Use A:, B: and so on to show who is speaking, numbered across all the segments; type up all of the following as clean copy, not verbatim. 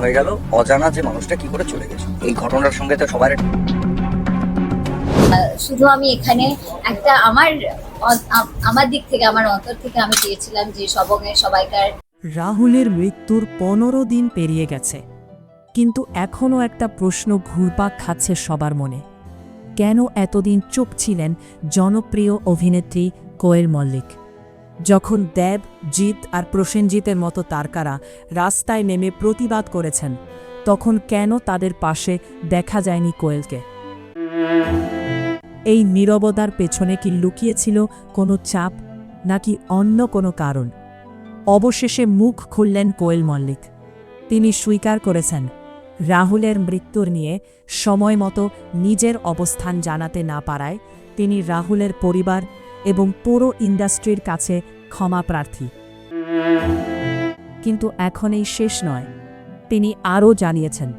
A: হয়ে গেল, অজানা যে মানুষটা কি করে চলে গেছে। এই ঘটনার সঙ্গে তো সবার
B: শুধু আমি এখানে একটা আমার দিক থেকে, আমার অন্তর থেকে আমি চেয়েছিলাম যে সবাইকার।
C: রাহুলের মৃত্যুর 15 দিন পেরিয়ে গেছে, কিন্তু এখনও একটা প্রশ্ন ঘুরপাক খাচ্ছে সবার মনে। কেন এতদিন চুপ ছিলেন জনপ্রিয় অভিনেত্রী কোয়েল মল্লিক? যখন দেব, জিৎ আর প্রসেনজিতের মতো তারকারা রাস্তায় নেমে প্রতিবাদ করেছেন, তখন কেন তাদের পাশে দেখা যায়নি কোয়েলকে? এই নীরবতার পেছনে কি লুকিয়েছিল কোনো চাপ, নাকি অন্য কোনো কারণ? অবশেষে মুখ খুললেন কোয়েল মল্লিক। তিনি স্বীকার করেছেন, রাহুলের মৃত্যুর নিয়ে সময় মতো নিজের অবস্থান জানাতে না পারায় তিনি রাহুলের পরিবার এবং পুরো ইন্ডাস্ট্রির কাছে ক্ষমা প্রার্থী। কিন্তু এখন এই শেষ নয়। তিনি আরও জানিয়েছেন,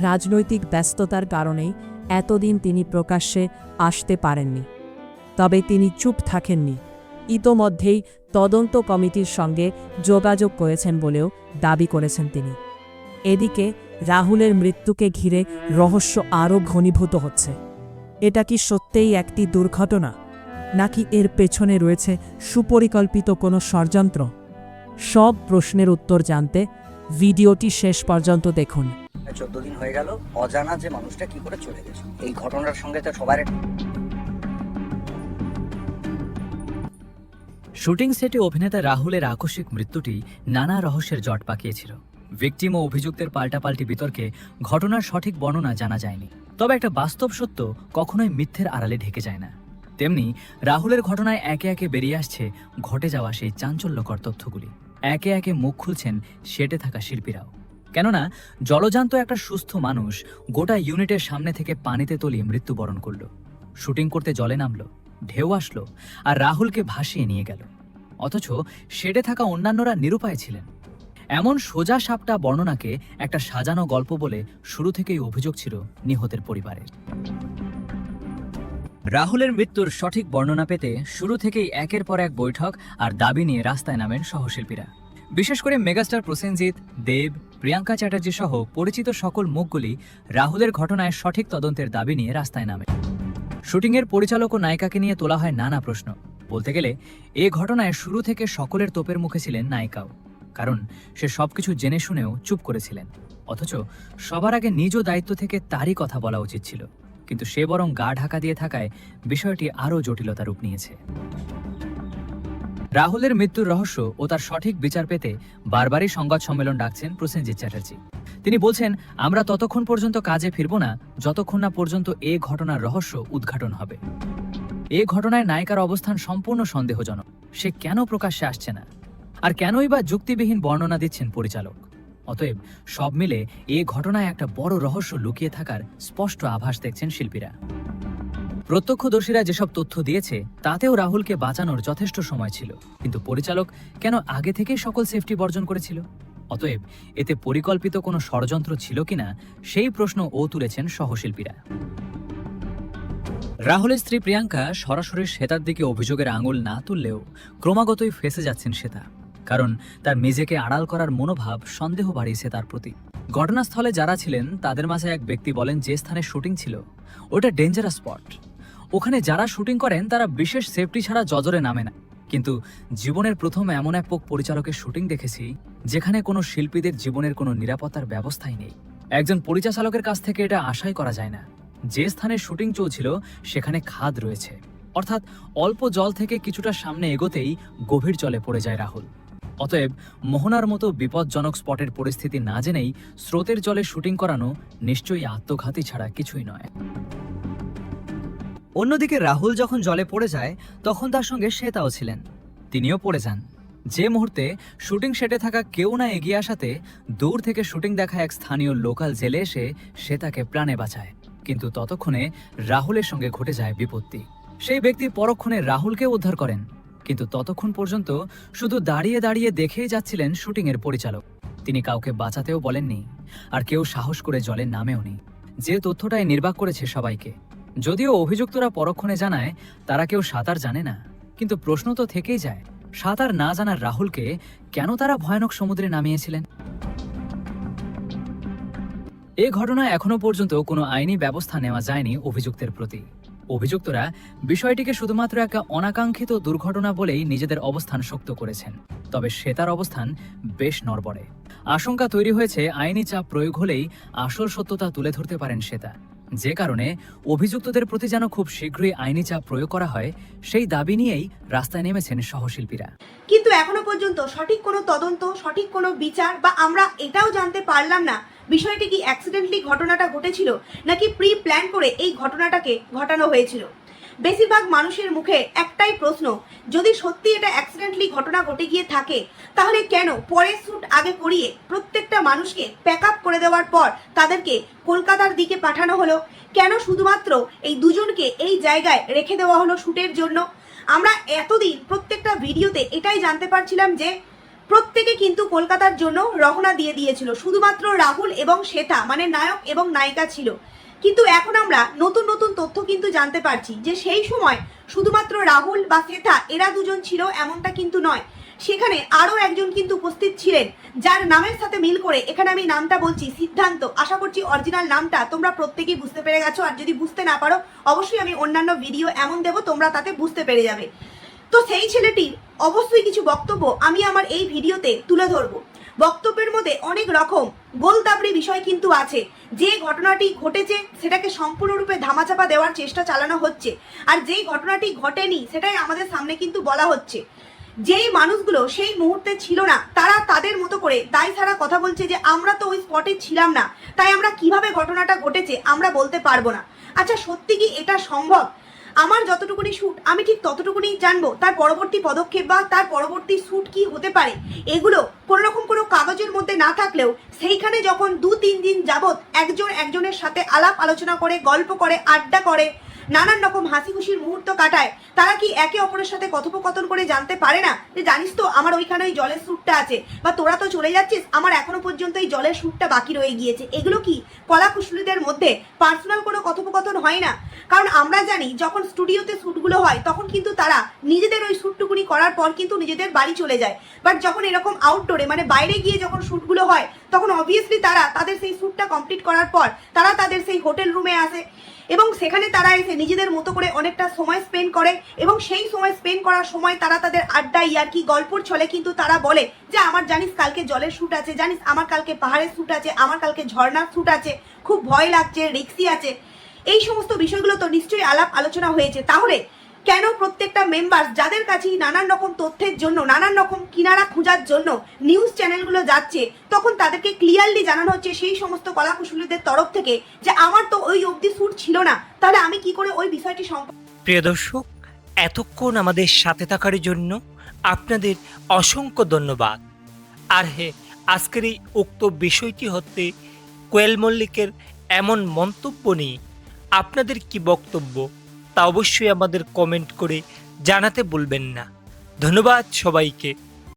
C: রাজনৈতিক ব্যস্ততার কারণেই এতদিন তিনি প্রকাশ্যে আসতে পারেননি। তবে তিনি চুপ থাকেননি। ইতোমধ্যেই তদন্ত কমিটির সঙ্গে যোগাযোগ করেছেন বলেও দাবি করেছেন তিনি। এদিকে রাহুলের মৃত্যুকে ঘিরে রহস্য আরও ঘনীভূত হচ্ছে। এটা কি সত্যিই একটি দুর্ঘটনা, নাকি এর পেছনে রয়েছে সুপরিকল্পিত কোনো ষড়যন্ত্র? সব প্রশ্নের উত্তর জানতে ভিডিওটি শেষ পর্যন্ত দেখুন।
A: 14 দিন হয়ে গেল, অজানা যে মানুষটা কি করে চলে গেছে। এই ঘটনার সঙ্গে তো সবার
D: শুটিং সেটে অভিনেতা রাহুলের আকস্মিক মৃত্যুটি নানা রহস্যের জট পাকিয়েছিল। ভিকটিম ও অভিযুক্তের পাল্টাপাল্টি বিতর্কে ঘটনার সঠিক বর্ণনা জানা যায়নি। তবে একটা বাস্তব সত্য কখনোই মিথ্যের আড়ালে ঢেকে যায় না। তেমনি রাহুলের ঘটনায় একে একে বেরিয়ে আসছে ঘটে যাওয়া সেই চাঞ্চল্যকর তথ্যগুলি। একে একে মুখ খুলছেন সেটে থাকা শিল্পীরাও। কেননা জলজান্ত একটা সুস্থ মানুষ গোটা ইউনিটের সামনে থেকে পানিতে তলিয়ে মৃত্যুবরণ করল। শুটিং করতে জলে নামলো, ঢেউ আসলো আর রাহুলকে ভাসিয়ে নিয়ে গেল। অথচ সেটে থাকা অন্যান্যরা নিরুপায় ছিলেন। এমন সোজা সাপটা বর্ণনাকে একটা সাজানো গল্প বলে শুরু থেকেই অভিযোগ ছিল নিহতের পরিবারের। রাহুলের মৃত্যুর সঠিক বর্ণনা পেতে শুরু থেকেই একের পর এক বৈঠক আর দাবি নিয়ে রাস্তায় নামেন সহশিল্পীরা। বিশেষ করে মেগাস্টার প্রসেনজিৎ, দেব, প্রিয়াঙ্কা চ্যাটার্জি সহ পরিচিত সকল মুখগুলি রাহুলের ঘটনায় সঠিক তদন্তের দাবি নিয়ে রাস্তায় নামে। শুটিংয়ের পরিচালক ও নায়িকাকে নিয়ে তোলা হয় নানা প্রশ্ন। বলতে গেলে এ ঘটনায় শুরু থেকে সকলের তোপের মুখে ছিলেন নায়িকাও, কারণ সে সবকিছু জেনে শুনেও চুপ করেছিলেন। অথচ সবার আগে নিজ দায়িত্ব থেকে তারই কথা বলা উচিত ছিল, কিন্তু সে বরং গা ঢাকা দিয়ে থাকায় বিষয়টি আরও জটিলতা রূপ নিয়েছে। রাহুলের মৃত্যুর রহস্য ও তার সঠিক বিচার পেতে বারবারই সংবাদ সম্মেলন ডাকছেন প্রসেনজিৎ চ্যাটার্জি। তিনি বলছেন, আমরা ততক্ষণ পর্যন্ত কাজে ফিরব না যতক্ষণ না পর্যন্ত এ ঘটনার রহস্য উদ্ঘাটন হবে। এ ঘটনায় নায়িকার অবস্থান সম্পূর্ণ সন্দেহজনক। সে কেন প্রকাশ্যে আসছে না, আর কেনই বা যুক্তিবিহীন বর্ণনা দিচ্ছেন পরিচালক? অতএব সব মিলে এ ঘটনায় একটা বড় রহস্য লুকিয়ে থাকার স্পষ্ট আভাস দেখছেন শিল্পীরা। প্রত্যক্ষদর্শীরা যেসব তথ্য দিয়েছে তাতেও রাহুলকে বাঁচানোর যথেষ্ট সময় ছিল, কিন্তু পরিচালক কেন আগে থেকেই সকল সেফটি বর্জন করেছিল? অতএব এতে পরিকল্পিত কোনো ষড়যন্ত্র ছিল কিনা সেই প্রশ্ন ও তুলেছেন সহশিল্পীরা। রাহুলের স্ত্রী প্রিয়াঙ্কা সরাসরি শ্বেতার দিকে অভিযোগের আঙুল না তুললেও ক্রমাগতই ফেঁসে যাচ্ছেন শ্বেতা, কারণ তার নিজেকে আড়াল করার মনোভাব সন্দেহ বাড়িয়েছে তার প্রতি। ঘটনাস্থলে যারা ছিলেন তাদের মাঝে এক ব্যক্তি বলেন, যে স্থানে শুটিং ছিল ওটা ডেঞ্জারাস স্পট। ওখানে যারা শুটিং করেন তারা বিশেষ সেফটি ছাড়া জজরে নামে না। কিন্তু জীবনের প্রথম এমন এক পরিচালকের শুটিং দেখেছি যেখানে কোনো শিল্পীদের জীবনের কোনো নিরাপত্তার ব্যবস্থাই নেই। একজন পরিচালকের কাছ থেকে এটা আশাই করা যায় না। যে স্থানে শুটিং চলছিল সেখানে খাদ রয়েছে, অর্থাৎ অল্প জল থেকে কিছুটা সামনে এগোতেই গভীর জলে পড়ে যায় রাহুল। অতএব মোহনার মতো বিপজ্জনক স্পটের পরিস্থিতি না জেনেই স্রোতের জলে শুটিং করানো নিশ্চয়ই আত্মঘাতী ছাড়া কিছুই নয়। অন্যদিকে রাহুল যখন জলে পড়ে যায় তখন তার সঙ্গে শ্বেতাও ছিলেন। তিনিও পড়ে যান। যে মুহূর্তে শুটিং সেটে থাকা কেউ না এগিয়ে আসাতে দূর থেকে শুটিং দেখা এক স্থানীয় লোকাল জেলে এসে শ্বেতাকে প্রাণে বাঁচায়। কিন্তু ততক্ষণে রাহুলের সঙ্গে ঘটে যায় বিপত্তি। সেই ব্যক্তি পরক্ষণে রাহুলকে উদ্ধার করেন, কিন্তু ততক্ষণ পর্যন্ত শুধু দাঁড়িয়ে দাঁড়িয়ে দেখেই যাচ্ছিলেন শুটিংয়ের পরিচালক। তিনি কাউকে বাঁচাতেও বলেননি, আর কেউ সাহস করে জলে নামেওনি। যে তথ্যটাই নির্বাক করেছে সবাইকে। যদিও অভিযুক্তরা পরক্ষণে জানায় তারা কেউ সাঁতার জানে না, কিন্তু প্রশ্ন তো থেকেই যায়, সাঁতার না জানার রাহুলকে কেন তারা ভয়ানক সমুদ্রে নামিয়েছিলেন? এই ঘটনায় এখনো পর্যন্ত কোনো আইনি ব্যবস্থা নেওয়া যায়নি অভিযুক্তের প্রতি। অভিযুক্তরা বিষয়টিকে শুধুমাত্র একটা অনাকাঙ্ক্ষিত দুর্ঘটনা বলেই নিজেদের অবস্থান শক্ত করেছেন। তবে শ্বেতার অবস্থান বেশ নড়বড়ে। আশঙ্কা তৈরি হয়েছে আইনি চাপ প্রয়োগ হলেই আসল সত্যতা তুলে ধরতে পারেন শ্বেতা, যে কারণে অভিযুক্তদের প্রতি যেন খুব শীঘ্রই আইনি চাপ প্রয়োগ করা হয় সেই দাবি নিয়েই রাস্তায় নেমেছেন সহশিল্পীরা।
E: কিন্তু এখনো পর্যন্ত সঠিক কোনো তদন্ত, সঠিক কোনো বিচার বা আমরা এটাও জানতে পারলাম না বিষয়টি কি অ্যাক্সিডেন্টলি ঘটনাটা ঘটেছিল নাকি প্রি প্ল্যান করে এই ঘটনাটাকে ঘটানো হয়েছিল। বেশিরভাগ মানুষের মুখে একটাই প্রশ্ন, যদি সত্যি এটা অ্যাক্সিডেন্টলি ঘটনা ঘটে গিয়ে থাকে তাহলে কেন পরের শ্যুট আগে করিয়ে প্রত্যেকটা মানুষকে প্যাক আপ করে দেওয়ার পর তাদেরকে কলকাতার দিকে পাঠানো হলো? কেন শুধুমাত্র এই দুজনকে এই জায়গায় রেখে দেওয়া হলো শ্যুটের জন্য? আমরা এতদিন প্রত্যেকটা ভিডিওতে এটাই জানতে পারছিলাম যে প্রত্যেকে কিন্তু কলকাতার জন্য রওনা দিয়ে দিয়েছিল, শুধুমাত্র রাহুল এবং শ্বেতা মানে নায়ক এবং নায়িকা ছিল। কিন্তু এখন আমরা নতুন নতুন তথ্য কিন্তু জানতে পারছি যে সেই সময় শুধুমাত্র রাহুল বা শ্বেতা এরা দুজন ছিল এমনটা কিন্তু নয়, সেখানে আরও একজন কিন্তু উপস্থিত ছিলেন যার নামের সাথে মিল করে এখানে আমি নামটা বলছি, সিদ্ধান্ত। আশা করছি অরিজিনাল নামটা তোমরা প্রত্যেকেই বুঝতে পেরে গেছো, আর যদি বুঝতে না পারো অবশ্যই আমি অন্যান্য ভিডিও এমন দেবো তোমরা তাতে বুঝতে পেরে যাবে। তো সেই ছেলেটির অবশ্যই কিছু বক্তব্য আমি আমার এই ভিডিওতে তুলে ধরবো। বক্তব্যের মধ্যে অনেক রকম গোলতাবড়ি বিষয় কিন্তু আছে। যে ঘটনাটি ঘটেছে সেটাকে সম্পূর্ণরূপে ধামাচাপা দেওয়ার চেষ্টা চালানো হচ্ছে, আর যেই ঘটনাটি ঘটেনি সেটাই আমাদের সামনে কিন্তু বলা হচ্ছে। যেই মানুষগুলো সেই মুহূর্তে ছিল না তারা তাদের মতো করে দায় ছাড়া কথা বলছে যে আমরা তো ওই স্পটে ছিলাম না, তাই আমরা কিভাবে ঘটনাটা ঘটেছে আমরা বলতে পারবো না। আচ্ছা, সত্যি কি এটা সম্ভব? আমার যতটুকুনি শ্যুট আমি ঠিক ততটুকুনি জানবো, তার পরবর্তী পদক্ষেপ বা তার পরবর্তী শ্যুট কি হতে পারে এগুলো কোনো রকম কোনো কাগজের মধ্যে না থাকলেও সেইখানে যখন 2-3 দিন যাবৎ একজন একজনের সাথে আলাপ আলোচনা করে, গল্প করে, আড্ডা করে, নানান রকম হাসি খুশির মুহূর্ত কাটায়, তারা কি একে অপরের সাথে কথোপকথন করে জানতে পারে না যে জানিস তো আমার ওইখানে ওই জলের শ্যুটটা আছে, বা তোরা তো চলে যাচ্ছিস আমার এখনো পর্যন্ত এই জলের শ্যুটটা বাকি রয়ে গিয়েছে? এগুলো কি কলা কুশলীদের মধ্যে পার্সোনাল কোনো কথোপকথন হয় না? কারণ আমরা জানি যখন স্টুডিওতে শ্যুটগুলো হয় তখন কিন্তু তারা নিজেদের ওই শ্যুটটুকুনি করার পর কিন্তু নিজেদের বাড়ি চলে যায়, বাট যখন এরকম আউটডোরে মানে বাইরে গিয়ে যখন শ্যুটগুলো হয় তখন অবভিয়াসলি তারা তাদের সেই শ্যুটটা কমপ্লিট করার পর তারা তাদের সেই হোটেল রুমে আসে এবং সেখানে তারা এসে নিজেদের মতো করে অনেকটা সময় স্পেন্ড করে, এবং সেই সময় স্পেন্ড করার সময় তারা তাদের আড্ডা ইয়ার্কি গল্পর ছলে কিন্তু তারা বলে যে আমার জানিস কালকে জলের শ্যুট আছে, জানিস আমার কালকে পাহাড়ের শ্যুট আছে, আমার কালকে ঝর্ণার শ্যুট আছে, খুব ভয় লাগছে, রিক্সি আছে। এই সমস্ত বিষয়গুলো তো নিশ্চয়ই আলাপ আলোচনা হয়েছে। তাহলে কেন প্রত্যেকটা মেম্বার যাদের কাছেই নানান রকম তথ্যের জন্য, নানান রকম কিনারা খোঁজার জন্য নিউজ চ্যানেলগুলো যাচ্ছে, তখন তাদেরকে ক্লিয়ারলি জানানো হচ্ছে সেই সমস্ত কলাকুশলীদের তরফ থেকে যে আমার তো ওই অবধি শ্যুট ছিল না, তাহলে আমি কি করে ওই বিষয়টি
F: প্রিয় দর্শক, এতক্ষণ আমাদের সাথে থাকার জন্য আপনাদের অসংখ্য ধন্যবাদ। আর হ্যাঁ, আজকের এই উক্ত বিষয়টি হতে কোয়েল মল্লিকের এমন মন্তব্য নিয়ে আপনাদের কি বক্তব্য তা অবশ্যই আমাদের কমেন্ট করে জানাতে ভুলবেন না। ধন্যবাদ সবাইকে।